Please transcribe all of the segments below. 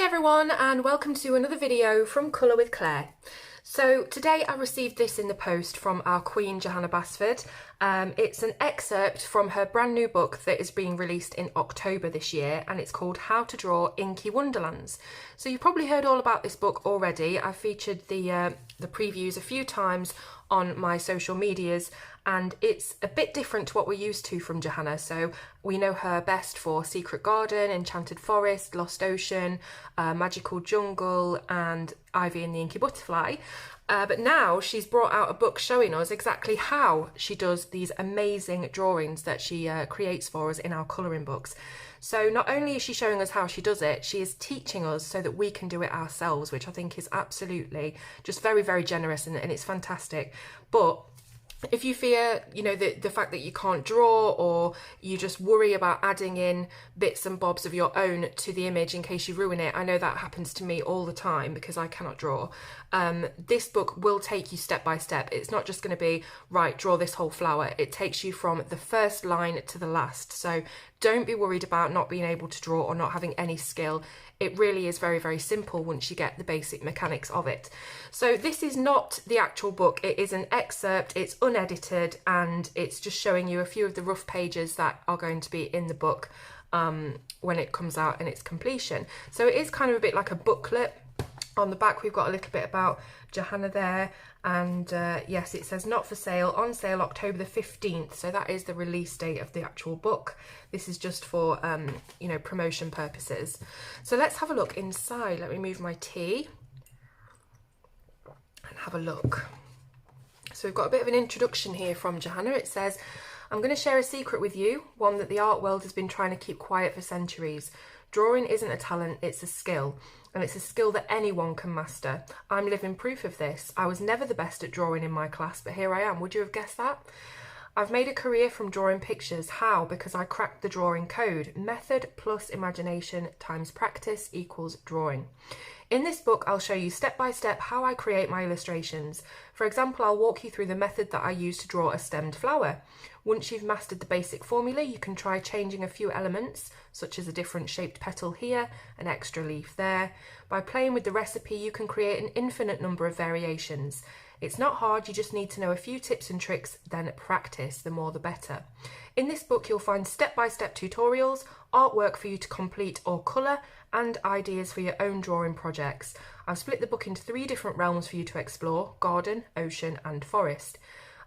everyone, and welcome to another video from Colour with Claire. So today I received this in the post from our Queen Johanna Basford. It's an excerpt from her brand new book that is being released in October this year, and it's called How to Draw Inky Wonderlands. So you've probably heard all about this book already. I've featured the previews a few times on my social medias, and it's a bit different to what we're used to from Johanna. So we know her best for Secret Garden, Enchanted Forest, Lost Ocean, Magical Jungle and Ivy and the Inky Butterfly. But now she's brought out a book showing us exactly how she does these amazing drawings that she creates for us in our colouring books. So not only is she showing us how she does it, she is teaching us so that we can do it ourselves, which I think is absolutely just very, very generous, and it's fantastic. But if you fear, the fact that you can't draw, or you just worry about adding in bits and bobs of your own to the image in case you ruin it, I know that happens to me all the time because I cannot draw. This book will take you step by step. It's not just going to be, right, draw this whole flower. It takes you from the first line to the last. So don't be worried about not being able to draw or not having any skill. It really is very, very simple once you get the basic mechanics of it. So this is not the actual book. It is an excerpt. It's unedited, and it's just showing you a few of the rough pages that are going to be in the book when it comes out in its completion. So it is kind of a bit like a booklet. On the back we've got a little bit about Johanna there, and yes, it says not for sale, on sale October the 15th, so that is the release date of the actual book. This is just for promotion purposes. So let's have a look inside. Let me move my tea and have a look. So we've got a bit of an introduction here from Johanna. It says, I'm going to share a secret with you, one that the art world has been trying to keep quiet for centuries. Drawing isn't a talent, it's a skill. And it's a skill that anyone can master. I'm living proof of this. I was never the best at drawing in my class, but here I am. Would you have guessed that? I've made a career from drawing pictures. How? Because I cracked the drawing code. Method plus imagination times practice equals drawing. In this book, I'll show you step by step how I create my illustrations. For example, I'll walk you through the method that I use to draw a stemmed flower. Once you've mastered the basic formula, you can try changing a few elements, such as a different shaped petal here, an extra leaf there. By playing with the recipe, you can create an infinite number of variations. It's not hard, you just need to know a few tips and tricks, then practice, the more the better. In this book, you'll find step-by-step tutorials, artwork for you to complete or colour, and ideas for your own drawing projects. I've split the book into 3 different realms for you to explore: garden, ocean and forest.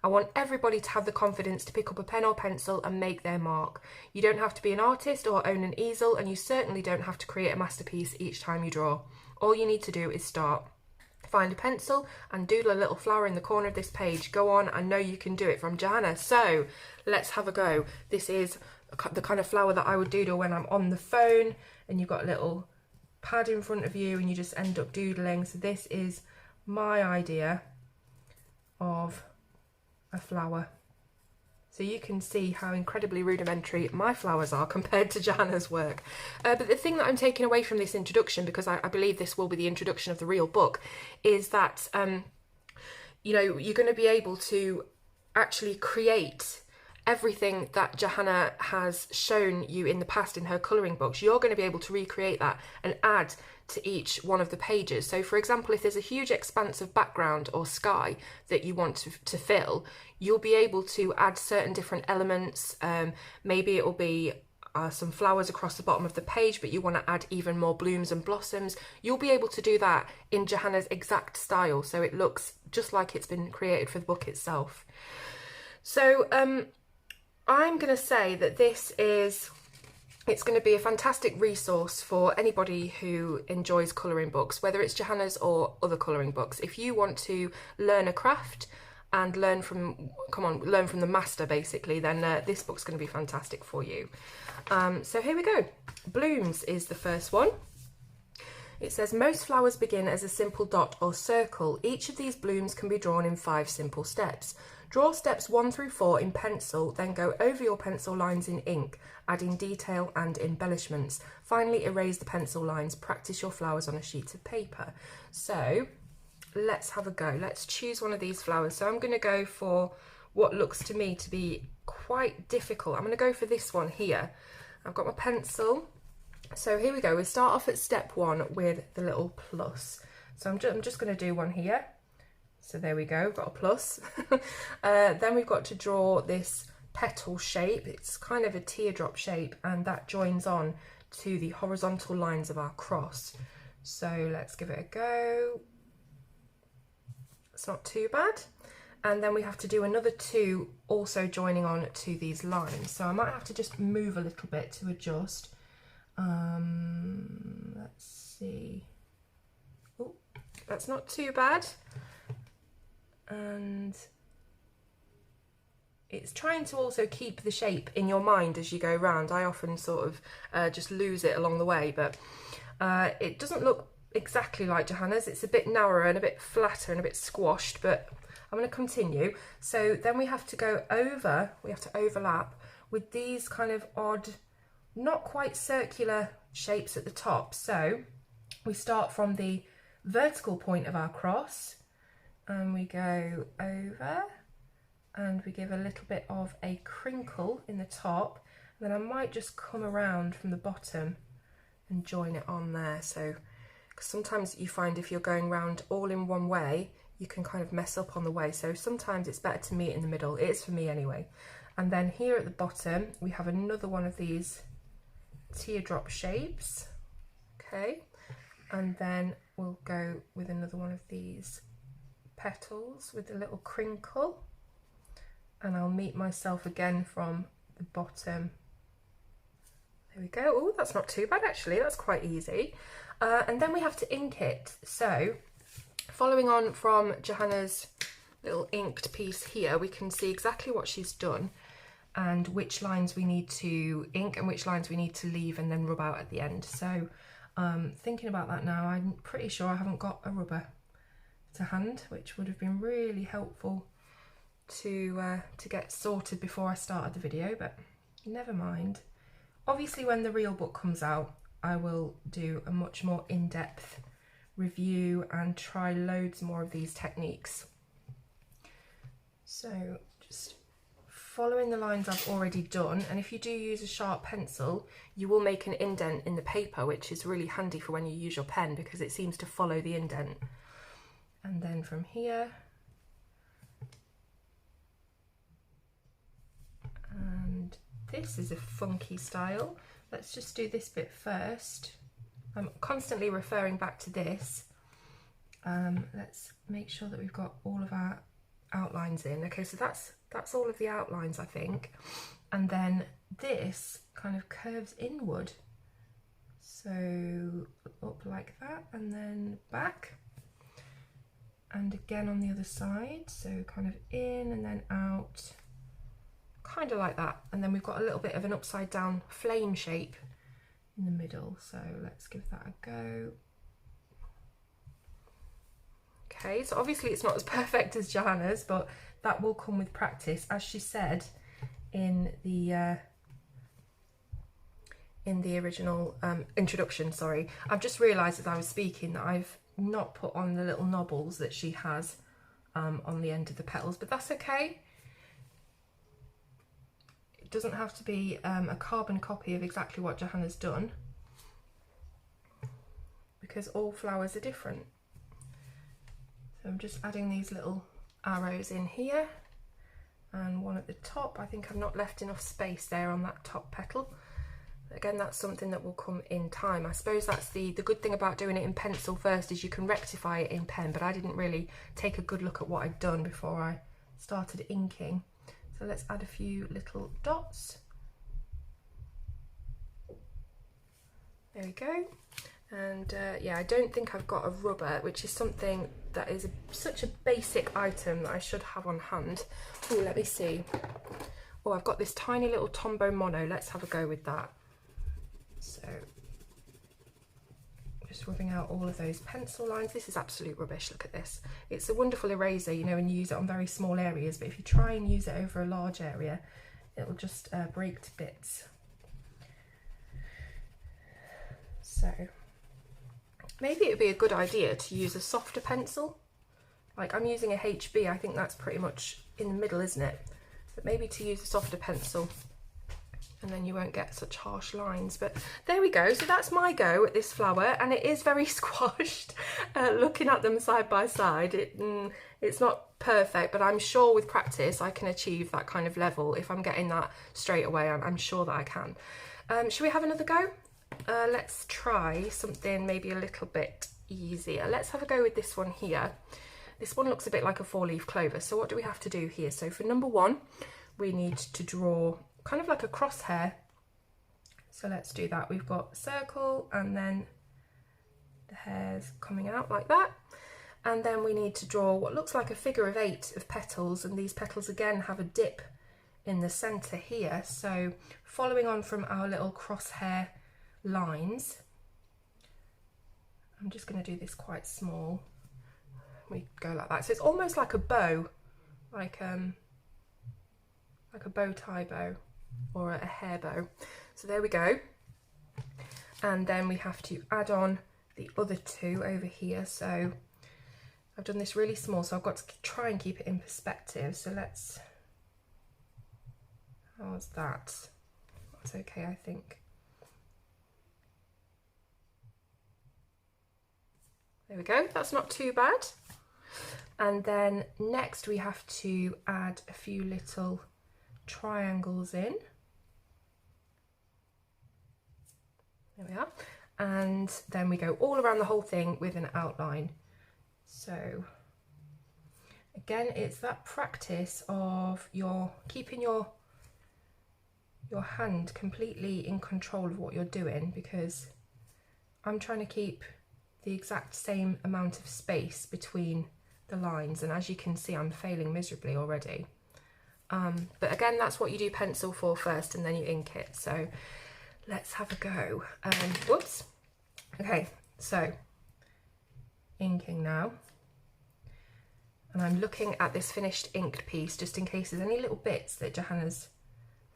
I want everybody to have the confidence to pick up a pen or pencil and make their mark. You don't have to be an artist or own an easel, and you certainly don't have to create a masterpiece each time you draw. All you need to do is start. Find a pencil and doodle a little flower in the corner of this page. Go on, I know you can do it, from Johanna. So let's have a go. This is the kind of flower that I would doodle when I'm on the phone and you've got a little pad in front of you and you just end up doodling. So this is my idea of a flower. So you can see how incredibly rudimentary my flowers are compared to Johanna's work. But the thing that I'm taking away from this introduction, because I believe this will be the introduction of the real book, is that you're going to be able to actually create everything that Johanna has shown you in the past in her colouring books. You're going to be able to recreate that and add to each one of the pages. So for example, if there's a huge expanse of background or sky that you want to fill, you'll be able to add certain different elements. Maybe it will be some flowers across the bottom of the page, but you want to add even more blooms and blossoms. You'll be able to do that in Johanna's exact style, so it looks just like it's been created for the book itself. So I'm going to say that it's going to be a fantastic resource for anybody who enjoys colouring books, whether it's Johanna's or other colouring books. If you want to learn a craft and learn from the master, basically, then this book's going to be fantastic for you. So here we go. Blooms is the first one. It says, most flowers begin as a simple dot or circle. Each of these blooms can be drawn in 5 simple steps. Draw steps 1 through 4 in pencil, then go over your pencil lines in ink, adding detail and embellishments. Finally, erase the pencil lines. Practice your flowers on a sheet of paper. So let's have a go. Let's choose one of these flowers. So I'm going to go for what looks to me to be quite difficult. I'm going to go for this one here. I've got my pencil So here we go, we start off at step 1 with the little plus. So I'm just going to do one here. So there we go, got a plus. Then we've got to draw this petal shape. It's kind of a teardrop shape, and that joins on to the horizontal lines of our cross. So let's give it a go. It's not too bad. And then we have to do another 2 also joining on to these lines. So I might have to just move a little bit to adjust. Let's see. Oh, that's not too bad. And it's trying to also keep the shape in your mind as you go round. I often sort of just lose it along the way, but it doesn't look exactly like Johanna's. It's a bit narrower and a bit flatter and a bit squashed, but I'm going to continue. So then we have to go over, we have to overlap with these kind of odd, not quite circular shapes at the top. So we start from the vertical point of our cross and we go over and we give a little bit of a crinkle in the top. And then I might just come around from the bottom and join it on there. So, because sometimes you find if you're going round all in one way, you can kind of mess up on the way. So sometimes it's better to meet in the middle. It is for me anyway. And then here at the bottom, we have another one of these teardrop shapes. Okay. And then we'll go with another one of these petals with a little crinkle. And I'll meet myself again from the bottom. There we go. Oh, that's not too bad actually. That's quite easy. And then we have to ink it. So following on from Johanna's little inked piece here, we can see exactly what she's done and which lines we need to ink and which lines we need to leave and then rub out at the end. So thinking about that now, I'm pretty sure I haven't got a rubber to hand, which would have been really helpful to get sorted before I started the video, but never mind. Obviously when the real book comes out, I will do a much more in-depth review and try loads more of these techniques. So just following the lines I've already done, and if you do use a sharp pencil, you will make an indent in the paper, which is really handy for when you use your pen because it seems to follow the indent. And then from here, and this is a funky style. Let's just do this bit first. I'm constantly referring back to this. Let's make sure that we've got all of our outlines in. Okay, so that's all of the outlines, I think. And then this kind of curves inward. So up like that and then back. And again on the other side, so kind of in and then out, kind of like that. And then we've got a little bit of an upside down flame shape in the middle. So let's give that a go. Okay, so obviously it's not as perfect as Johanna's, but that will come with practice. As she said in the original introduction, sorry, I've just realised as I was speaking that I've not put on the little knobbles that she has on the end of the petals, but that's okay. It doesn't have to be a carbon copy of exactly what Johanna's done, because all flowers are different. So I'm just adding these little arrows in here and one at the top. I think I've not left enough space there on that top petal. Again, that's something that will come in time. I suppose that's the good thing about doing it in pencil first, is you can rectify it in pen, but I didn't really take a good look at what I'd done before I started inking. So let's add a few little dots. There we go. And yeah, I don't think I've got a rubber, which is something that is such a basic item that I should have on hand. Oh, let me see. Oh, I've got this tiny little Tombow Mono. Let's have a go with that. So just rubbing out all of those pencil lines. This is absolute rubbish. Look at this. It's a wonderful eraser, you know, when you use it on very small areas, but if you try and use it over a large area, it'll just break to bits. So maybe it would be a good idea to use a softer pencil. Like I'm using a HB, I think that's pretty much in the middle, isn't it? But maybe to use a softer pencil and then you won't get such harsh lines. But there we go. So that's my go at this flower, and it is very squashed. Looking at them side by side, it's not perfect, but I'm sure with practice I can achieve that kind of level. If I'm getting that straight away, I'm sure that I can. Should we have another go? Let's try something maybe a little bit easier. Let's have a go with this one here. This one looks a bit like a 4-leaf clover. So what do we have to do here? So for number 1, we need to draw kind of like a crosshair. So let's do that. We've got a circle and then the hairs coming out like that. And then we need to draw what looks like a figure of 8 of petals, and these petals again have a dip in the centre here. So following on from our little crosshair lines, I'm just going to do this quite small. We go like that. So it's almost like a bow, like a bow tie bow or a hair bow. So there we go. And then we have to add on the other 2 over here. So I've done this really small, so I've got to try and keep it in perspective. So let's, how's that? That's okay, I think. There we go, that's not too bad. And then next we have to add a few little triangles in. There we are. And then we go all around the whole thing with an outline. So again, it's that practice of keeping your hand completely in control of what you're doing, because I'm trying to keep the exact same amount of space between the lines, and as you can see I'm failing miserably already. But again, that's what you do pencil for first and then you ink it. So let's have a go. Whoops. Okay, so inking now, and I'm looking at this finished inked piece just in case there's any little bits that Johanna's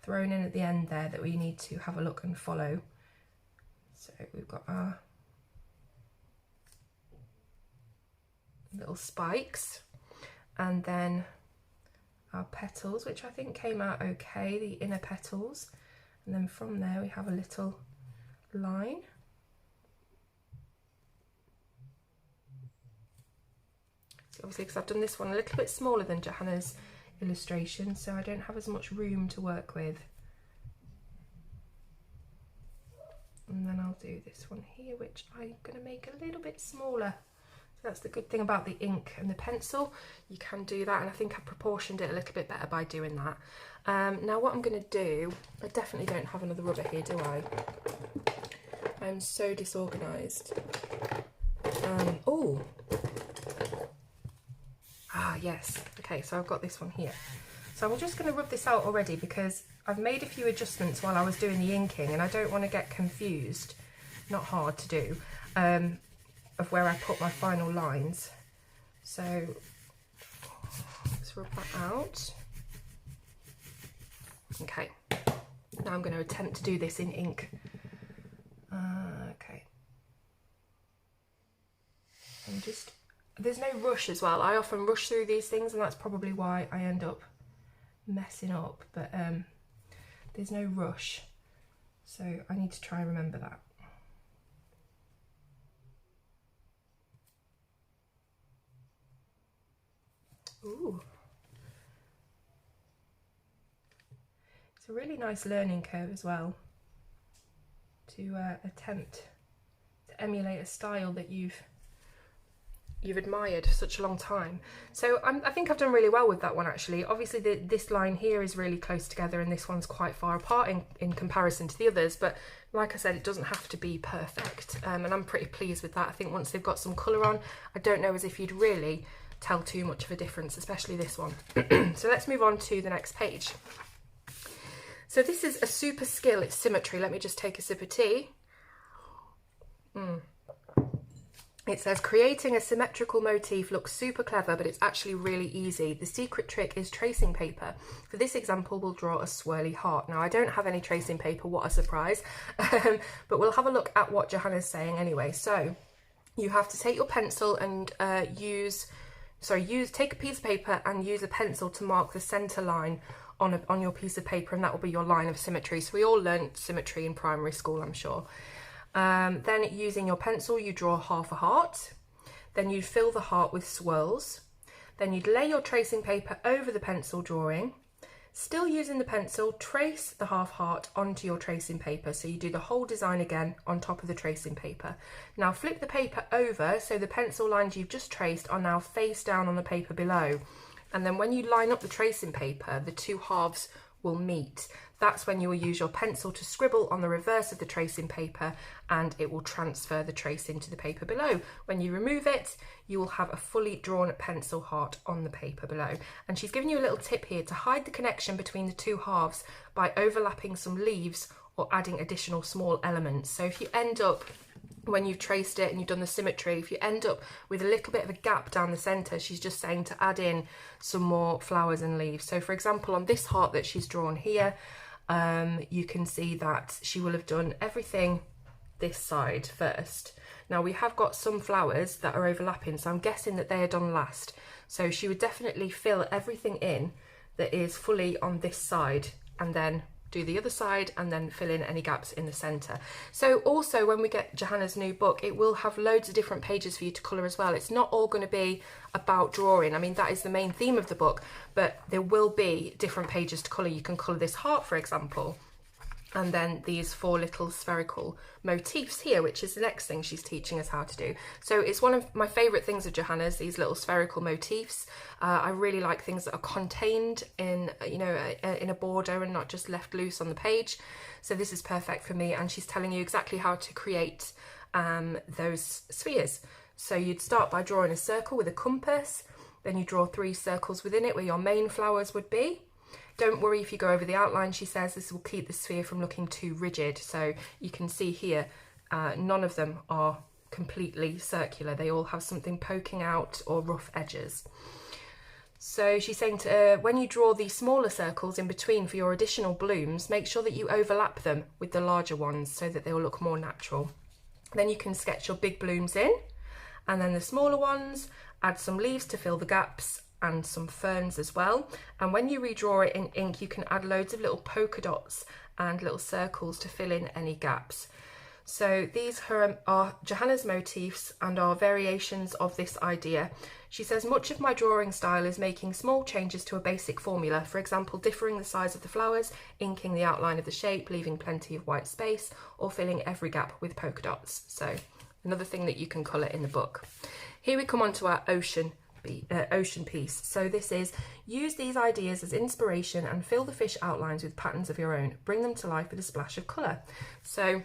thrown in at the end there that we need to have a look and follow. So we've got our little spikes, and then our petals, which I think came out okay, the inner petals, and then from there we have a little line. So obviously, because I've done this one a little bit smaller than Johanna's illustration, so I don't have as much room to work with. And then I'll do this one here, which I'm going to make a little bit smaller. That's the good thing about the ink and the pencil, you can do that, and I think I proportioned it a little bit better by doing that. Now what I'm going to do, I definitely don't have another rubber here, do I? I'm so disorganised. Oh! Ah, yes. Okay, so I've got this one here. So I'm just going to rub this out already because I've made a few adjustments while I was doing the inking, and I don't want to get confused, not hard to do, of where I put my final lines. So let's rub that out. Okay, now I'm going to attempt to do this in ink. Okay. And just, there's no rush as well. I often rush through these things, and that's probably why I end up messing up, but there's no rush. So I need to try and remember that. Ooh. It's a really nice learning curve as well, to attempt to emulate a style that you've admired for such a long time. So I think I've done really well with that one actually. Obviously this line here is really close together and this one's quite far apart in comparison to the others, but like I said, it doesn't have to be perfect, and I'm pretty pleased with that. I think once they've got some colour on, I don't know as if you'd really tell too much of a difference, especially this one. So let's move on to the next page. So this is a super skill, it's symmetry. Let me just take a sip of tea. It says, creating a symmetrical motif looks super clever, but it's actually really easy. The secret trick is tracing paper. For this example, we'll draw a swirly heart. Now, I don't have any tracing paper, what a surprise. But we'll have a look at what Johanna's saying anyway. So you have to take your pencil and take a piece of paper and use a pencil to mark the center line on your piece of paper, and that will be your line of symmetry. So we all learnt symmetry in primary school, I'm sure. Then using your pencil, you draw half a heart. Then you'd fill the heart with swirls. Then you'd lay your tracing paper over the pencil drawing. Still using the pencil, trace the half heart onto your tracing paper. So you do the whole design again on top of the tracing paper. Now flip the paper over so the pencil lines you've just traced are now face down on the paper below. And then when you line up the tracing paper, the two halves will meet. That's when you will use your pencil to scribble on the reverse of the tracing paper, and it will transfer the trace into the paper below. When you remove it, you will have a fully drawn pencil heart on the paper below. And she's given you a little tip here to hide the connection between the two halves by overlapping some leaves or adding additional small elements. So if you end up, when you've traced it and you've done the symmetry, if you end up with a little bit of a gap down the centre, she's just saying to add in some more flowers and leaves. So for example, on this heart that she's drawn here, you can see that she will have done everything this side first. Now we have got some flowers that are overlapping, so I'm guessing that they are done last. So she would definitely fill everything in that is fully on this side, and then do the other side, and then fill in any gaps in the centre. So also when we get Johanna's new book, it will have loads of different pages for you to colour as well. It's not all going to be about drawing. I mean, that is the main theme of the book, but there will be different pages to colour. You can colour this heart, for example, and then these 4 little spherical motifs here, which is the next thing she's teaching us how to do. So it's one of my favourite things of Johanna's, these little spherical motifs. I really like things that are contained in, you know, in a border and not just left loose on the page. So this is perfect for me, and she's telling you exactly how to create those spheres. So you'd start by drawing a circle with a compass, then you draw 3 circles within it where your main flowers would be. Don't worry if you go over the outline, she says. This will keep the sphere from looking too rigid. So you can see here, none of them are completely circular. They all have something poking out or rough edges. So she's saying to, when you draw these smaller circles in between for your additional blooms, make sure that you overlap them with the larger ones so that they will look more natural. Then you can sketch your big blooms in, and then the smaller ones, add some leaves to fill the gaps, and some ferns as well. And when you redraw it in ink, you can add loads of little polka dots and little circles to fill in any gaps. So these are Johanna's motifs and are variations of this idea. She says, much of my drawing style is making small changes to a basic formula. For example, differing the size of the flowers, inking the outline of the shape, leaving plenty of white space, or filling every gap with polka dots. So another thing that you can colour in the book. Here we come on to our ocean piece. So this is, use these ideas as inspiration and fill the fish outlines with patterns of your own. Bring them to life with a splash of colour. So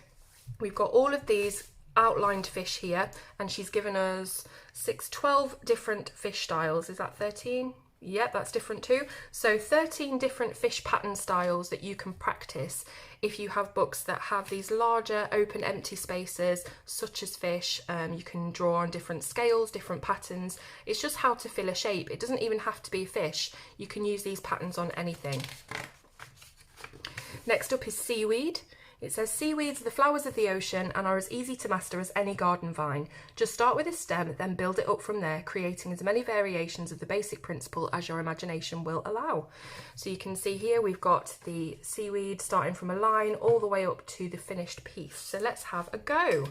we've got all of these outlined fish here, and she's given us 12 different fish styles. Is that 13? Yep, that's different too. So 13 different fish pattern styles that you can practice if you have books that have these larger open empty spaces such as fish. You can draw on different scales, different patterns. It's just how to fill a shape. It doesn't even have to be a fish. You can use these patterns on anything. Next up is seaweed. It says, seaweeds are the flowers of the ocean and are as easy to master as any garden vine. Just start with a stem, then build it up from there, creating as many variations of the basic principle as your imagination will allow. So you can see here we've got the seaweed starting from a line all the way up to the finished piece. So let's have a go.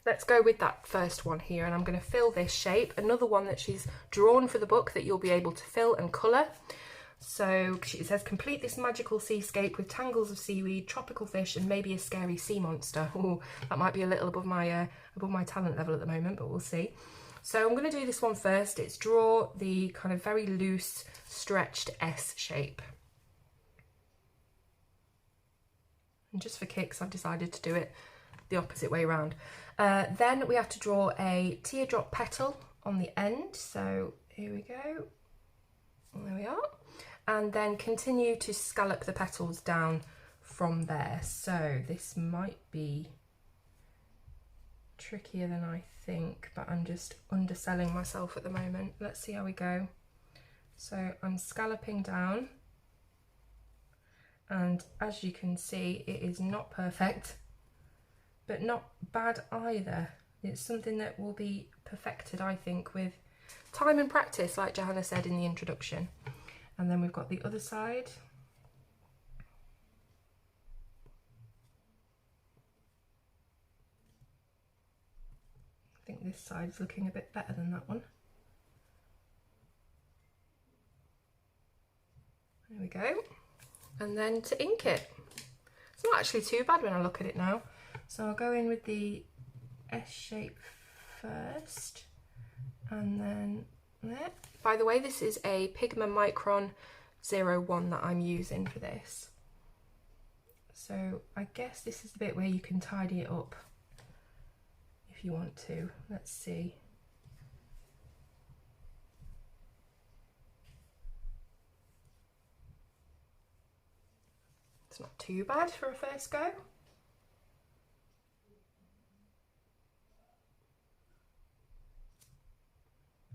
Let's go with that first one here, and I'm going to fill this shape. Another one that she's drawn for the book that you'll be able to fill and colour. So it says, complete this magical seascape with tangles of seaweed, tropical fish, and maybe a scary sea monster. Ooh, that might be a little above my talent level at the moment, but we'll see. So I'm going to do this one first. It's draw the kind of very loose, stretched S shape. And just for kicks, I've decided to do it the opposite way around. Then we have to draw a teardrop petal on the end. So here we go. There we are. And then continue to scallop the petals down from there. So this might be trickier than I think, but I'm just underselling myself at the moment. Let's see how we go. So I'm scalloping down, and as you can see, it is not perfect, but not bad either. It's something that will be perfected, I think, with time and practice, like Johanna said in the introduction. And then we've got the other side. think this side's looking a bit better than that one. There we go. And then to ink it. It's not actually too bad when I look at it now. So I'll go in with the S shape first, and then there. By the way, this is a Pigma Micron 01 that I'm using for this. So I guess this is the bit where you can tidy it up if you want to. Let's see. It's not too bad for a first go.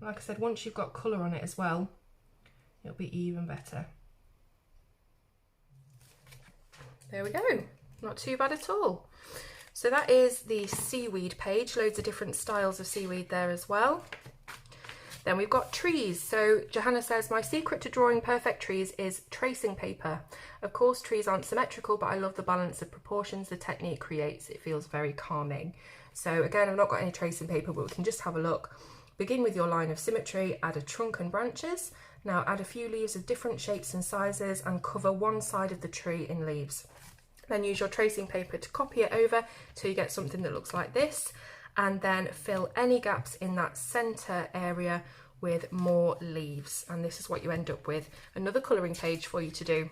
Like I said, once you've got colour on it as well, it'll be even better. There we go, not too bad at all. So that is the seaweed page, loads of different styles of seaweed there as well. Then we've got trees. So Johanna says, my secret to drawing perfect trees is tracing paper. Of course, trees aren't symmetrical, but I love the balance of proportions the technique creates. It feels very calming. So again, I've not got any tracing paper, but we can just have a look. Begin with your line of symmetry, add a trunk and branches. Now add a few leaves of different shapes and sizes and cover one side of the tree in leaves. Then use your tracing paper to copy it over till you get something that looks like this, and then fill any gaps in that centre area with more leaves, and this is what you end up with. Another colouring page for you to do.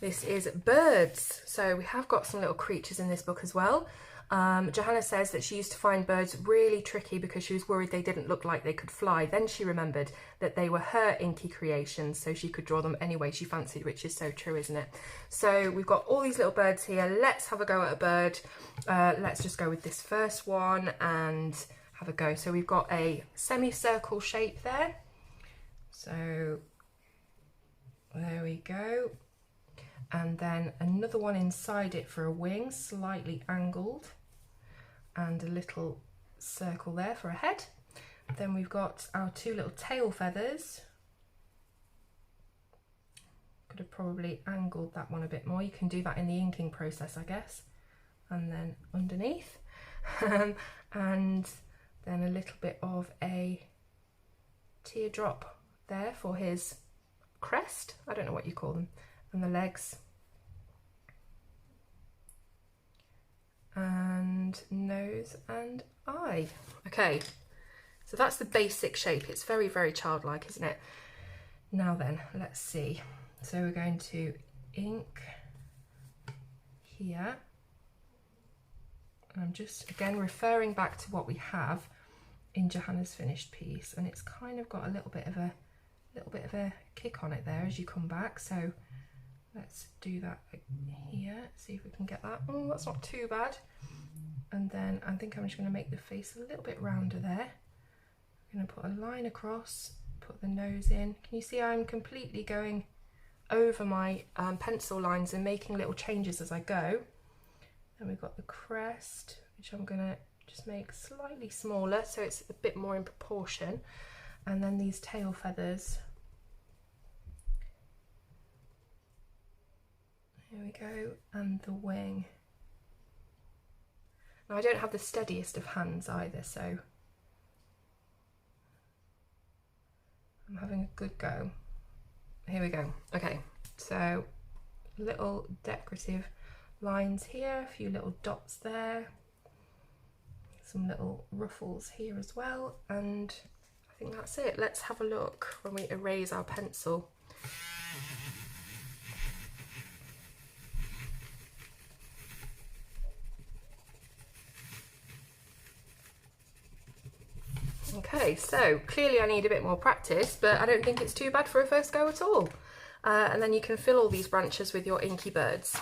This is birds. So we have got some little creatures in this book as well. Johanna says that she used to find birds really tricky because she was worried they didn't look like they could fly. Then she remembered that they were her Inky creations, so she could draw them any way she fancied, which is so true, isn't it? So we've got all these little birds here. Let's have a go at a bird. Let's just go with this first one and have a go. So we've got a semicircle shape there. So there we go. And then another one inside it for a wing, slightly angled, and a little circle there for a head. Then we've got our two little tail feathers. Could have probably angled that one a bit more. You can do that in the inking process, I guess. And then underneath. And then a little bit of a teardrop there for his crest. I don't know what you call them. And the legs. And nose and eye. Okay, so that's the basic shape. It's very, very childlike, isn't it? Now then, let's see. So we're going to ink here. And I'm just, again, referring back to what we have in Johanna's finished piece. And it's kind of got a little bit of a kick on it there as you come back. So let's do that here, see if we can get that. Oh, that's not too bad. And then I think I'm just going to make the face a little bit rounder there. I'm going to put a line across, put the nose in. Can you see I'm completely going over my pencil lines and making little changes as I go. Then we've got the crest, which I'm going to just make slightly smaller so it's a bit more in proportion. And then these tail feathers. Here we go, and the wing. Now I don't have the steadiest of hands either, so I'm having a good go. Here we go. Okay, so little decorative lines here, a few little dots there, some little ruffles here as well, and I think that's it. Let's have a look when we erase our pencil. Okay, so clearly I need a bit more practice, but I don't think it's too bad for a first go at all. And then you can fill all these branches with your inky birds.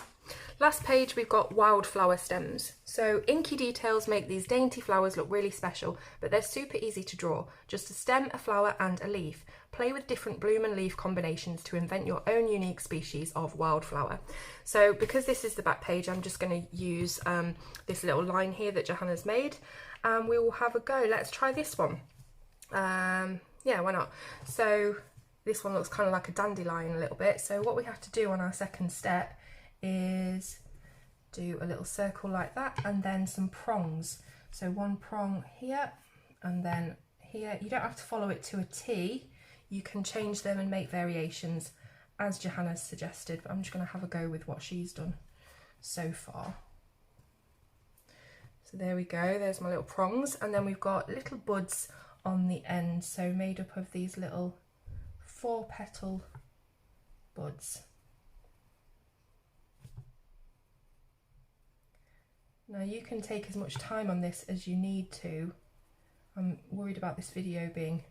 Last page, we've got wildflower stems. So inky details make these dainty flowers look really special, but they're super easy to draw. Just a stem, a flower and a leaf. Play with different bloom and leaf combinations to invent your own unique species of wildflower. So because this is the back page, I'm just going to use this little line here that Johanna's made, and we will have a go. Let's try this one. Yeah, why not? So this one looks kind of like a dandelion a little bit. So what we have to do on our second step is do a little circle like that and then some prongs. So one prong here and then here. You don't have to follow it to a T. You can change them and make variations as Johanna's suggested, but I'm just going to have a go with what she's done so far. So there we go, there's my little prongs, and then we've got little buds on the end, so made up of these little 4-petal buds. Now you can take as much time on this as you need to. I'm worried about this video being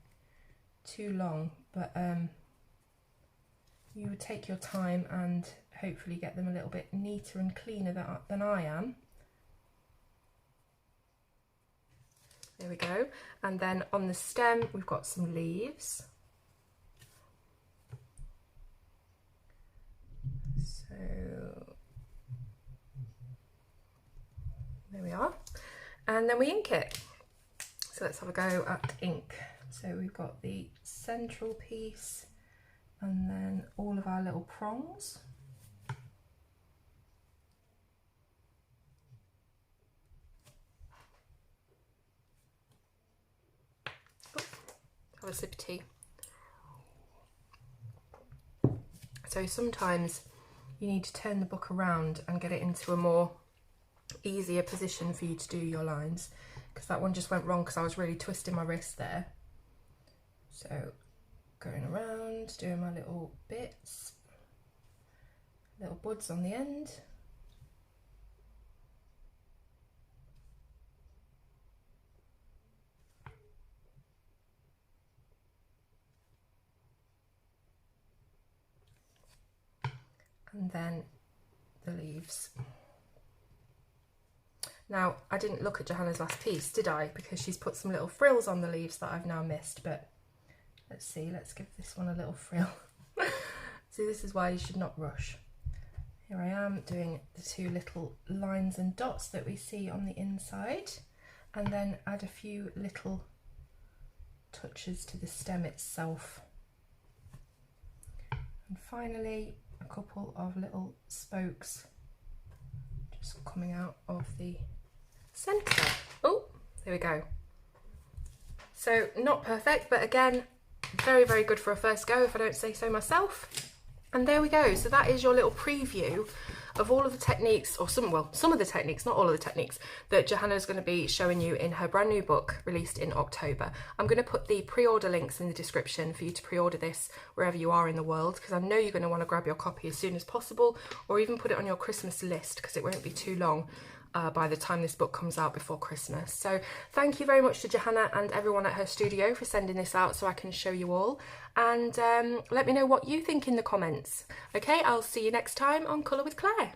too long, but you would take your time and hopefully get them a little bit neater and cleaner than I am. There we go. And then on the stem we've got some leaves. So there we are. And then we ink it. So let's have a go at ink. So we've got the central piece and then all of our little prongs. Have a sip of tea. So sometimes you need to turn the book around and get it into a more easier position for you to do your lines, because that one just went wrong because I was really twisting my wrist there. So going around, doing my little bits, little buds on the end. And then the leaves. Now, I didn't look at Johanna's last piece, did I? Because she's put some little frills on the leaves that I've now missed, but let's see, let's give this one a little frill. See, this is why you should not rush. Here I am doing the 2 little lines and dots that we see on the inside, and then add a few little touches to the stem itself. And finally, a couple of little spokes just coming out of the centre. Oh, there we go. So not perfect, but again, very, very good for a first go if I don't say so myself. And there we go. So that is your little preview of all of the techniques, or some of the techniques, not all of the techniques, that Johanna is going to be showing you in her brand new book released in October. I'm going to put the pre-order links in the description for you to pre-order this wherever you are in the world, because I know you're going to want to grab your copy as soon as possible, or even put it on your Christmas list, because it won't be too long by the time this book comes out before Christmas. So thank you very much to Johanna and everyone at her studio for sending this out so I can show you all, and let me know what you think in the comments. Okay, I'll see you next time on Colour with Claire.